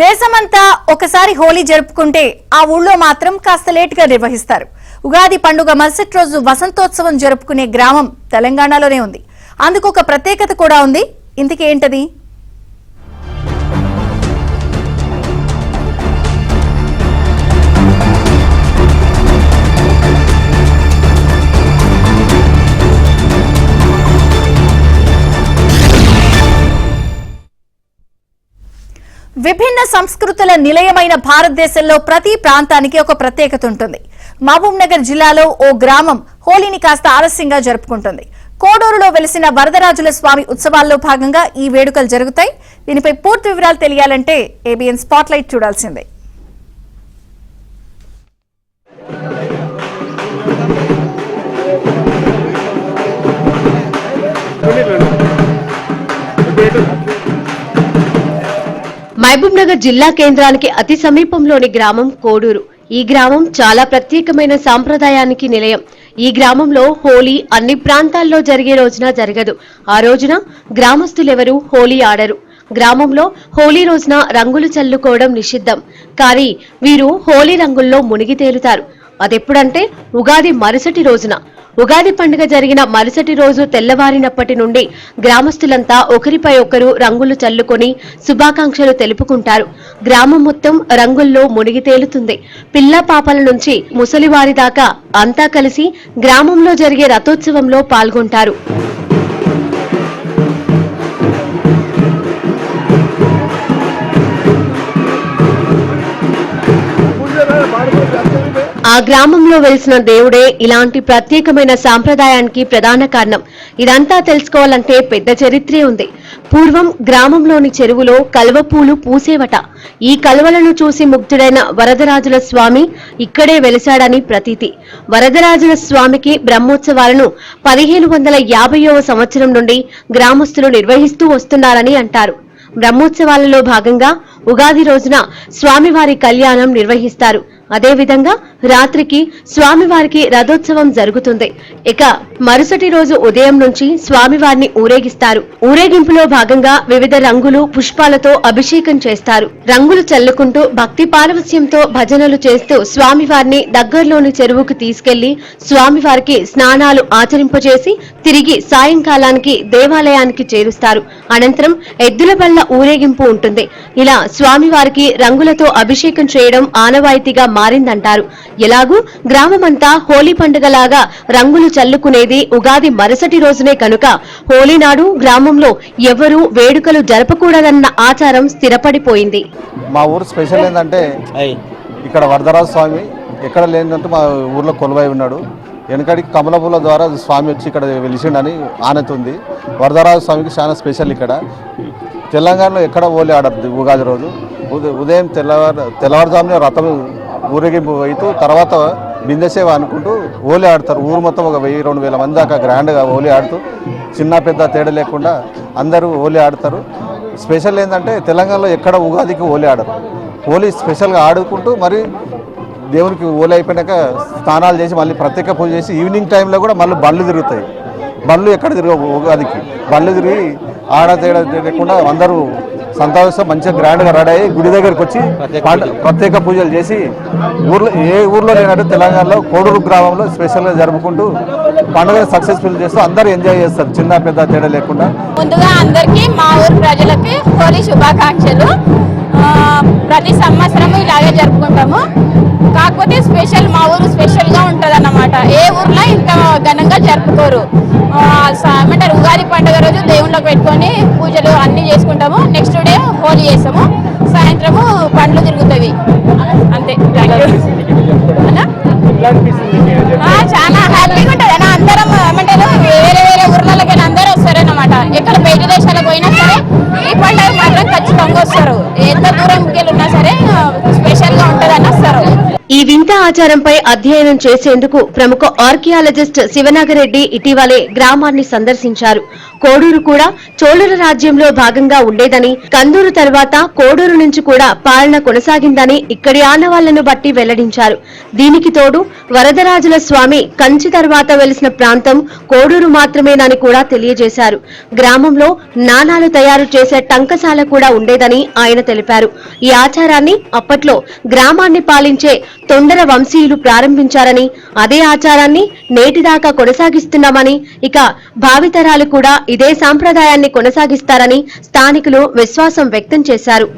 దేశమంతా ఒకసారి హోలీ జరుపుకుంటే ఆ ఊళ్ళో మాత్రం కాస్త లేటుగా నిర్వహిస్తారు. ఉగాది పండుగ మరుసటి రోజు వసంతోత్సవం జరుపుకునే గ్రామం తెలంగాణలోనే ఉంది. అందుకు ఒక ప్రత్యేకత కూడా ఉంది. ఇంతకీ ఏంటది? విభిన్న సంస్కృతుల నిలయమైన భారతదేశంలో ప్రతి ప్రాంతానికి ఒక ప్రత్యేకత ఉంటుంది. మహబూబ్ నగర్ జిల్లాలో ఓ గ్రామం హోలీని కాస్త ఆలస్యంగా జరుపుకుంటుంది. కోడూరులో వెలిసిన వరదరాజుల స్వామి ఉత్సవాల్లో భాగంగా ఈ వేడుకలు జరుగుతాయి. దీనిపై పూర్తి వివరాలు తెలియాలంటే ఏబిఎన్ స్పాట్లైట్ చూడాల్సిందే. మహబూబ్ నగర్ జిల్లా కేంద్రానికి అతి సమీపంలోని గ్రామం కోడూరు. ఈ గ్రామం చాలా ప్రత్యేకమైన సాంప్రదాయానికి నిలయం. ఈ గ్రామంలో హోలీ అన్ని ప్రాంతాల్లో జరిగే రోజున జరగదు. ఆ రోజున గ్రామస్తులెవరూ హోలీ ఆడరు. గ్రామంలో హోలీ రోజున రంగులు చల్లుకోవడం నిషిద్ధం. కానీ వీరు హోలీ రంగుల్లో మునిగి తేలుతారు. అదెప్పుడంటే ఉగాది మరుసటి రోజున. ఉగాది పండుగ జరిగిన మరుసటి రోజు తెల్లవారినప్పటి నుండి గ్రామస్తులంతా ఒకరిపై ఒకరు రంగులు చల్లుకొని శుభాకాంక్షలు తెలుపుకుంటారు. గ్రామం మొత్తం రంగుల్లో మునిగి తేలుతుంది. పిల్ల పాపల నుంచి ముసలివారి దాకా అంతా కలిసి గ్రామంలో జరిగే రథోత్సవంలో పాల్గొంటారు. ఆ గ్రామంలో వెలిసిన దేవుడే ఇలాంటి ప్రత్యేకమైన సాంప్రదాయానికి ప్రధాన కారణం. ఇదంతా తెలుసుకోవాలంటే పెద్ద చరిత్రే ఉంది. పూర్వం గ్రామంలోని చెరువులో కల్వపూలు పూసేవట. ఈ కల్వలను చూసి ముగ్ధుడైన వరదరాజుల స్వామి ఇక్కడే వెలిశాడని ప్రతీతి. వరదరాజుల స్వామికి బ్రహ్మోత్సవాలను 1550వ సంవత్సరం నుండి గ్రామస్తులు నిర్వహిస్తూ వస్తున్నారని అంటారు. బ్రహ్మోత్సవాలలో భాగంగా ఉగాది రోజున స్వామివారి కళ్యాణం నిర్వహిస్తారు. అదేవిధంగా రాత్రికి స్వామివారికి రథోత్సవం జరుగుతుంది. ఇక మరుసటి రోజు ఉదయం నుంచి స్వామివారిని ఊరేగిస్తారు. ఊరేగింపులో భాగంగా వివిధ రంగులు పుష్పాలతో అభిషేకం చేస్తారు. రంగులు చల్లుకుంటూ భక్తి పారవస్యంతో భజనలు చేస్తూ స్వామివారిని దగ్గరలోని చెరువుకు తీసుకెళ్లి స్వామివారికి స్నానాలు ఆచరింపజేసి తిరిగి సాయంకాలానికి దేవాలయానికి చేరుస్తారు. అనంతరం ఎద్దుల బళ్ళ ఊరేగింపు ఉంటుంది. ఇలా స్వామివారికి రంగులతో అభిషేకం చేయడం ఆనవాయితీగా మారిందంటారు. ఎలాగూ గ్రామమంతా హోలీ పండుగలాగా రంగులు చల్లుకునేది ఉగాది మరుసటి రోజునే కనుక హోలీ నాడు గ్రామంలో ఎవరూ వేడుకలు జరపకూడదన్న ఆచారం స్థిరపడిపోయింది. మా ఊరు స్పెషల్ ఏంటంటే ఇక్కడ వరదరాజు స్వామి ఎక్కడ లేదంటే మా ఊర్లో కొలువై ఉన్నాడు. వెనకడికి కమలపూల ద్వారా స్వామి వచ్చి ఇక్కడ వెలిసిండని ఆనతి ఉంది. వరదరాజు స్వామికి చాలా స్పెషల్. ఇక్కడ తెలంగాణలో ఎక్కడ హోలీ ఆడద్దు. ఉగాది రోజు ఉదయం తెల్లవారుజామునే రథం ఊరేగింపు అవుతూ తర్వాత బిందెసేవ అనుకుంటూ హోలీ ఆడతారు. ఊరు మొత్తం ఒక 1000-2000 మంది దాకా గ్రాండ్గా హోలీ ఆడుతూ చిన్న పెద్ద తేడా లేకుండా అందరూ హోలీ ఆడతారు. స్పెషల్ ఏంటంటే తెలంగాణలో ఎక్కడ ఉగాదికి హోలీ ఆడరు. హోలీ స్పెషల్గా ఆడుకుంటూ మరి దేవునికి హోలీ అయిపోయాక స్నానాలు చేసి మళ్ళీ ప్రత్యేక పూజ చేసి ఈవినింగ్ టైంలో కూడా మళ్ళీ బండ్లు తిరుగుతాయి. బండ్లు ఎక్కడ తిరగవు. ఉగాదికి బండ్లు తిరిగి ఆడ తేడా తిరగకుండా అందరూ సంతోషం మంచిగా గ్రాండ్గా రెడీ అయ్యి గుడి దగ్గరికి వచ్చి ప్రత్యేక పూజలు చేసి ఏ ఊర్లో లేనట్టు తెలంగాణలో కోడూరు గ్రామంలో స్పెషల్గా జరుపుకుంటూ పండుగ సక్సెస్ఫుల్ చేస్తూ అందరూ ఎంజాయ్ చేస్తారు చిన్న పెద్ద తేడా లేకుండా. ముందుగా అందరికీ మా ఊరు ప్రజలకి హోలీ శుభాకాంక్షలు. ప్రతి సంవత్సరం ఇలాగే జరుపుకుంటాము. కాకపోతే స్పెషల్ మా ఊరు స్పెషల్గా ఉంటుంది అన్నమాట. ఏ ఊర్లో ఇంత ఘనంగా జరుపుకోరు. ఏమంటారు ఉగాది పండుగ రోజు దేవుళ్ళకి పెట్టుకొని పూజలు అన్నీ చేసుకుంటాము. నెక్స్ట్ డే హోలీ చేస్తాము. సాయంత్రము పండ్లు తిరుగుతాయి. అంతే. చాలా హ్యాపీగా ఉంటుంది అన్న. అందరం ఏమంటారు వేరే వేరే ఊర్లకి అందరూ వస్తారన్నమాట. ఎక్కడ బయట దేశాలకు పోయినా సరే ఈ పండుగ మాత్రం ఖచ్చితంగా వస్తారు. ఎంత దూరం ఉన్నా సరే స్పెషల్ గా ఉంటుందని వస్తారు. ఈ వింత ఆచారంపై అధ్యయనం చేసేందుకు ప్రముఖ ఆర్కియాలజిస్ట్ శివనాగరెడ్డి ఇటీవలే గ్రామాన్ని సందర్శించారు. కోడూరు కూడా చోళుల రాజ్యంలో భాగంగా ఉండేదని, కందూరు తర్వాత కోడూరు నుంచి కూడా పాలన కొనసాగిందని ఇక్కడి ఆనవాళ్లను బట్టి వెల్లడించారు. దీనికి తోడు వరదరాజుల స్వామి కంచి తర్వాత వెలిసిన ప్రాంతం కోడూరు మాత్రమేనని కూడా తెలియజేశారు. గ్రామంలో నాణాలు తయారు చేసే టంకశాల కూడా ఉండేదని ఆయన తెలిపారు. ఈ ఆచారాన్ని అప్పట్లో గ్రామాన్ని పాలించే తొండర వంశీయులు ప్రారంభించారని, అదే ఆచారాన్ని నేటిదాకా కొనసాగిస్తున్నామని, ఇక భావితరాలు కూడా ఇదే సాంప్రదాయాన్ని కొనసాగిస్తారని స్థానికులు విశ్వాసం వ్యక్తం చేశారు.